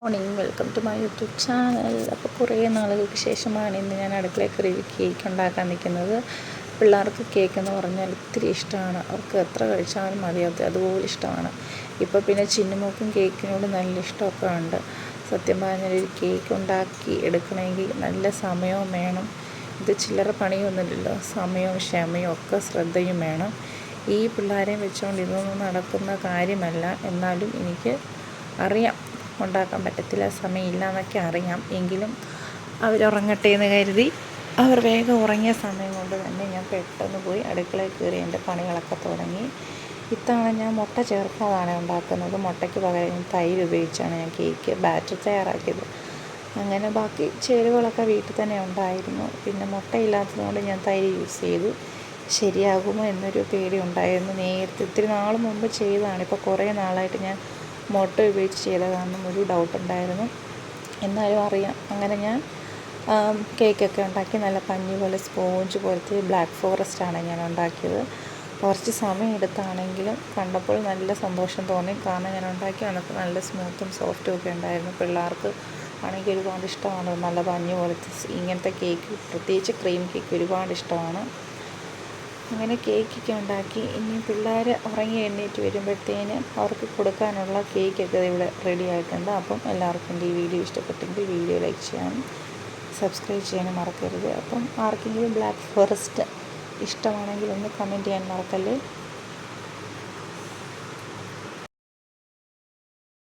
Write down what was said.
Morning, welcome to my YouTube channel. അപ്പോൾ കുറേ നാളുകൾക്ക് ശേഷമാണ് ഇന്ന് ഞാൻ അടുക്കളയിൽ കയറി കേക്ക് ഉണ്ടാക്കാൻ നിൽക്കുന്നത്. പിള്ളേർക്ക് കേക്ക് എന്ന് പറഞ്ഞാൽ ഒത്തിരി ഇഷ്ടമാണ്. അവർക്ക് എത്ര കഴിച്ചാലും മതിയാത്ത അതുപോലെ ഇഷ്ടമാണ്. ഇപ്പോൾ പിന്നെ ചിന്നുമോക്കും കേക്കിനോട് നല്ല ഇഷ്ടമൊക്കെ ഉണ്ട്. സത്യം പറഞ്ഞാൽ ഒരു കേക്ക് ഉണ്ടാക്കി എടുക്കണമെങ്കിൽ നല്ല സമയവും വേണം. ഇത് ചില്ലറ പണിയൊന്നുമില്ലല്ലോ. സമയവും ക്ഷമയും ഒക്കെ ശ്രദ്ധയും വേണം. ഈ പിള്ളേരെയും വെച്ചുകൊണ്ട് ഇതൊന്നും നടക്കുന്ന കാര്യമല്ല. എന്നാലും എനിക്ക് അറിയാം ഉണ്ടാക്കാൻ പറ്റത്തില്ല, സമയമില്ല എന്നൊക്കെ അറിയാം. എങ്കിലും അവരുറങ്ങട്ടെ എന്ന് കരുതി അവർ വേഗം ഉറങ്ങിയ സമയം കൊണ്ട് തന്നെ ഞാൻ പെട്ടെന്ന് പോയി അടുക്കളയിൽ കയറി എൻ്റെ പണികളൊക്കെ തുടങ്ങി. ഇത്തവണ ഞാൻ മുട്ട ചേർക്കാതാണ് ഉണ്ടാക്കുന്നത്. മുട്ടയ്ക്ക് പകരം തൈര് ഉപയോഗിച്ചാണ് ഞാൻ കേക്ക് ബാറ്റർ തയ്യാറാക്കിയത്. അങ്ങനെ ബാക്കി ചേരുവകളൊക്കെ വീട്ടിൽ തന്നെ ഉണ്ടായിരുന്നു. പിന്നെ മുട്ടയില്ലാത്തതുകൊണ്ട് ഞാൻ തൈര് യൂസ് ചെയ്തു. ശരിയാകുമോ എന്നൊരു പേടി ഉണ്ടായിരുന്നു. നേരത്തെ ഇത്തിരി നാൾ മുമ്പ് ചെയ്തതാണ്. ഇപ്പോൾ കുറേ നാളായിട്ട് ഞാൻ മുട്ട ഉപയോഗിച്ച് ചെയ്ത കാരണം ഒരു ഡൗട്ടുണ്ടായിരുന്നു. എന്നാലും അറിയാം. അങ്ങനെ ഞാൻ കേക്കൊക്കെ ഉണ്ടാക്കി നല്ല പഞ്ഞി പോലെ സ്പോഞ്ച് പോലത്തെ ബ്ലാക്ക് ഫോറസ്റ്റാണ് ഞാൻ ഉണ്ടാക്കിയത്. കുറച്ച് സമയം എടുത്താണെങ്കിലും കണ്ടപ്പോൾ നല്ല സന്തോഷം തോന്നി. കാരണം ഞാൻ ഉണ്ടാക്കി വന്നപ്പോൾ നല്ല സ്മൂത്തും സോഫ്റ്റും ഒക്കെ ഉണ്ടായിരുന്നു. പിള്ളേർക്ക് ആണെങ്കിൽ ഒരുപാട് ഇഷ്ടമാണ്. നല്ല പഞ്ഞി പോലത്തെ ഇങ്ങനത്തെ കേക്ക്, പ്രത്യേകിച്ച് ക്രീം കേക്ക് ഒരുപാട് ഇഷ്ടമാണ്. അങ്ങനെ കേക്കൊക്കെ ഉണ്ടാക്കി. ഇനി പിള്ളേർ ഉറങ്ങി എണ്ണീറ്റ് വരുമ്പോഴത്തേന് അവർക്ക് കൊടുക്കാനുള്ള കേക്കൊക്കെ ഇവിടെ റെഡി ആയിട്ടുണ്ട്. അപ്പം എല്ലാവർക്കും എൻ്റെ ഈ വീഡിയോ ഇഷ്ടപ്പെട്ടെങ്കിൽ വീഡിയോ ലൈക്ക് ചെയ്യാനും സബ്സ്ക്രൈബ് ചെയ്യാനും മറക്കരുത്. അപ്പം ആർക്കെങ്കിലും ബ്ലാക്ക് ഫോറസ്റ്റ് ഇഷ്ടമാണെങ്കിൽ ഒന്ന് കമൻറ്റ് ചെയ്യാൻ മറക്കല്ലേ.